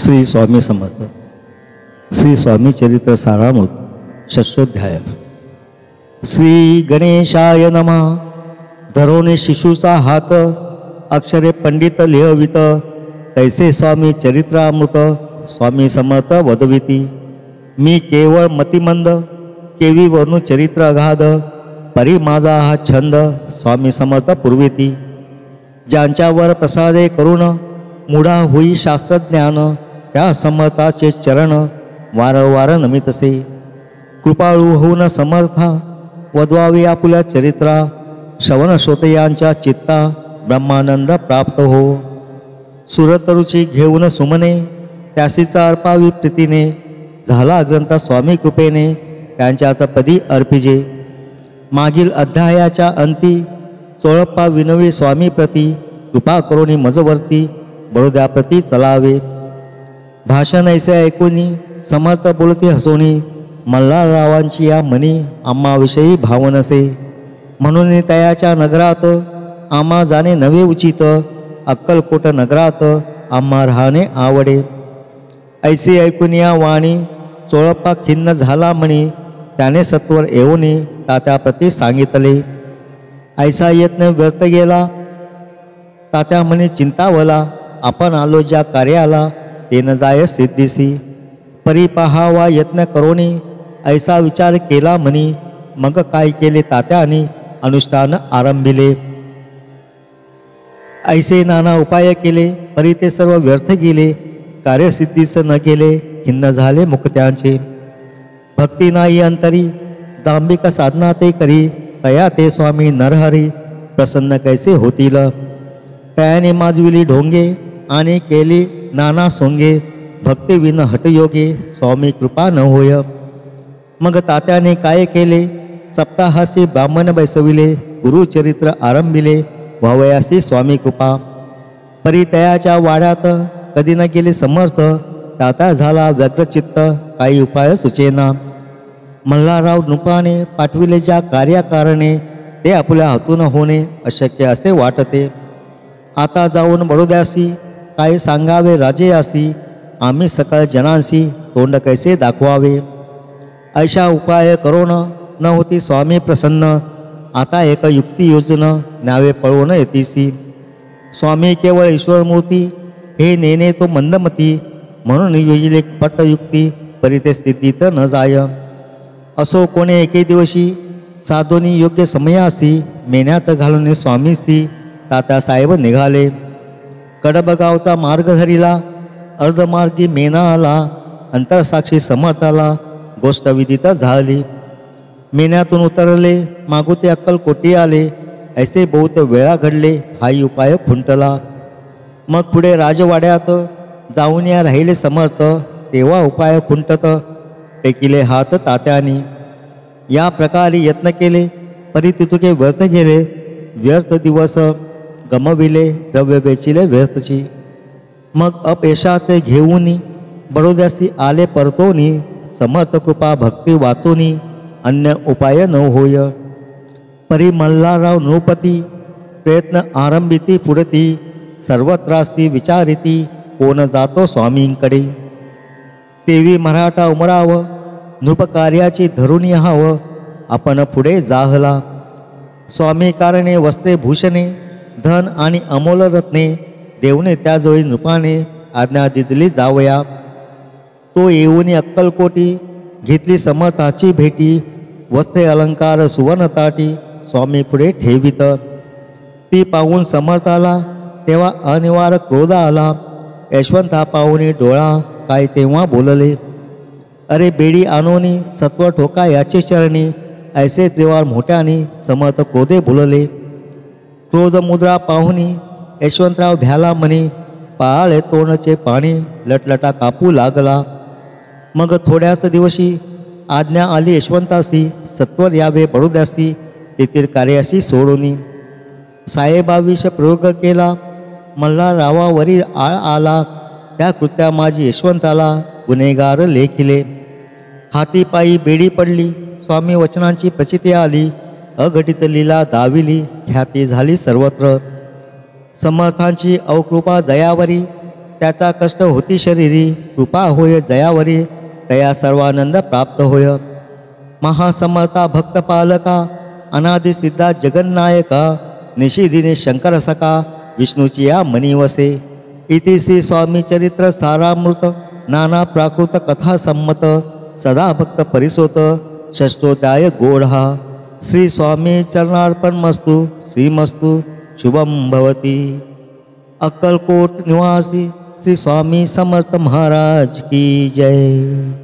श्री स्वामी समर्थ. श्री स्वामी चरित्र सारामृत षष्ठोध्याय. श्री गणेशाय नमः. धरोने शिशूचा हात, अक्षरे पंडित लिहवित, तैसे स्वामी चरित्रामृत स्वामी समर्थ वदविती. मी केवळ मतिमंद, केवी वनु चरित्र अगाध, परी माझा हा छंद स्वामी समर्थ पुरविती. ज्यांच्यावर प्रसादे करुण, मुढा होई शास्त्रज्ञान, त्या समर्थाचे चरण वारंवार नमितसे. कृपाळू होऊन समर्था, वदवावे आपुल्या चरित्रा, श्रवण श्रोतयांच्या चित्ता ब्रह्मानंद प्राप्त हो. सुरतरुची घेऊन सुमने, त्यासीचा अर्पावी प्रीतीने, झाला ग्रंथ स्वामी कृपेने त्यांच्याच पदी अर्पिजे. मागील अध्यायाच्या अंती चोळप्पा विनवी स्वामी प्रती, कृपा करोनी मजवर्ती बडोद्याप्रती चलावे. भाषण ऐसे ऐकूनी समर्थ बोलते हसोनी, मल्हाररावांची या मनी आम्हाविषयी भावनसे. म्हणून तयाच्या नगरात आम्हा जाणे नवे उचित, अक्कलकोट नगरात आम्हा राहणे आवडे. ऐसी ऐकून या वाणी चोळप्पा खिन्न झाला म्हणी, त्याने सत्वर येऊनी तात्याप्रती सांगितले. ऐसा यत्न व्यर्थ गेला, तात्या म्हणे चिंतावला, आपण आलो ज्या कार्याला ते न जाय सिद्धीसी. परी पहावा यत्न करोनी, ऐसा विचार केला म्हणी, मग काय केले तात्याने अनुष्ठान आरंभिले. ऐसे नाना उपाय केले, परी ते सर्व व्यर्थ गेले, कार्यसिद्धीस न गेले, खिन्न झाले मुक्त्यांचे. भक्ती नाही अंतरी, दांभिक साधना ते करी, तया ते स्वामी नरहरी प्रसन्न कैसे होतील. तयाने माजविली ढोंगे आणि केली नाना सोंगे, भक्ती विन हटयोगे स्वामी कृपा न होय. मग तात्याने काय केले, सप्ताहासी ब्राह्मण बैसविले, गुरुचरित्र आरंभिले, व्हावयासी स्वामी कृपा. परी तयाच्या वाड्यात कधी न गेले समर्थ, तात्या झाला व्यग्रचित्त, काही उपाय सुचेना. मल्हारराव नृपाने पाठविले ज्या कार्याकारणे, ते आपल्या हातून होणे अशक्य असे वाटते. आता जाऊन बडोद्यासी काय सांगावे राजेयासी, आम्ही सकळ जनांसी तोंड कैसे दाखवावे. अशा उपाय करोन न होती स्वामी प्रसन्न, आता एक युक्ती योजन न्यावे पळवून येतीसी. स्वामी केवळ ईश्वरमूर्ती, हे नेने तो मंदमती, म्हणून योजिले पटयुक्ती, परी ते स्थितीत न जाय. असो कोणे एके दिवशी साधोनी योग्य समयासी, मेण्यात घालून स्वामीसी तात्यासाहेब निघाले. कडबगावचा मार्ग धरिला, अर्धमार्गी मेना आला, अंतरसाक्षी समर्थाला गोष्ट विदित झाली. मेन्यातून उतरले, मागुते अक्कलकोटी आले, ऐसे बहुत वेळा घडले, हाही उपाय खुंटला. मग पुढे राजवाड्यात जाऊन या राहिले समर्थ, तेव्हा उपाय खुंटत टेकिले हात तात्यानी. या प्रकारे यत्न केले, परी तितुके व्यर्थ गेले. व्यर्थ दिवस गमविले, द्रव्य बेचिले व्यर्थची. मग अपयशात घेऊनी बडोद्यासी आले परतोनी, समर्थ कृपा भक्ती वाचोनी अन्य उपाय न होय. परी मल्हारराव नृपती प्रयत्न आरंभिती पुढती, सर्वत्रासी विचारिती, कोण जातो स्वामींकडे. तेवी मराठा उमराव, नृपकार्याची धरून यावं, आपण पुढे जाहला. स्वामी कारणे वस्त्रे भूषणे, धन आणि अमोल रत्ने, देवने त्याजवळी नृपाने आज्ञा दिली जावया. तो येऊन अक्कलकोटी घेतली समर्थाची भेटी, वस्त्रे अलंकार सुवर्ण ताटी स्वामी पुढे ठेवित. ती पाहून समर्थाला तेव्हा अनिवार्य क्रोध आला. यशवंता पाहुणी डोळा काय तेव्हा बोलले, अरे बेडी आणोनी सत्व ठोका याचे चरणी, ऐसे त्रिवार मोठ्याने समर्थ क्रोधे बोलले. क्रोध मुद्रा पाहुनी यशवंतराव भ्याला म्हणे, पाळे तोंडचे पाणी लटलटा कापू लागला. मग थोड्याच दिवशी आज्ञा आली यशवंतासी, सत्वर यावे बडोद्यासी, तेथील कार्यासी सोडोनी. साहेबाविष प्रयोग केला, मल्हाररावावरी आळ आला, त्या कृत्या माझी यशवंताला गुन्हेगार लेखिले. हाती पायी बेडी पडली, स्वामी वचनांची प्रचिती आली, अघटित लीला दाविली, ख्याती झाली सर्वत्र. समर्थांची अवकृपा जयावरी, त्याचा कष्ट होती शरीरी, कृपा होय जयावरी, तया सर्वानंद प्राप्त होय. महासमर्था भक्त पालका, अनादि सिद्धा जगन्नायका, निशिदिने शंकर सका, विष्णूची या मनी वसे. इति श्री स्वामी चरित्र सारामृत, नाना प्राकृत कथा संमत, सदा भक्त परिसोत, षष्ठोध्याय गोढा. श्री स्वामी चरणार्पणमस्तु. श्रीमस्तु शुभम भवती. अक्कलकोट निवासी श्री स्वामी समर्थ महाराज की जय.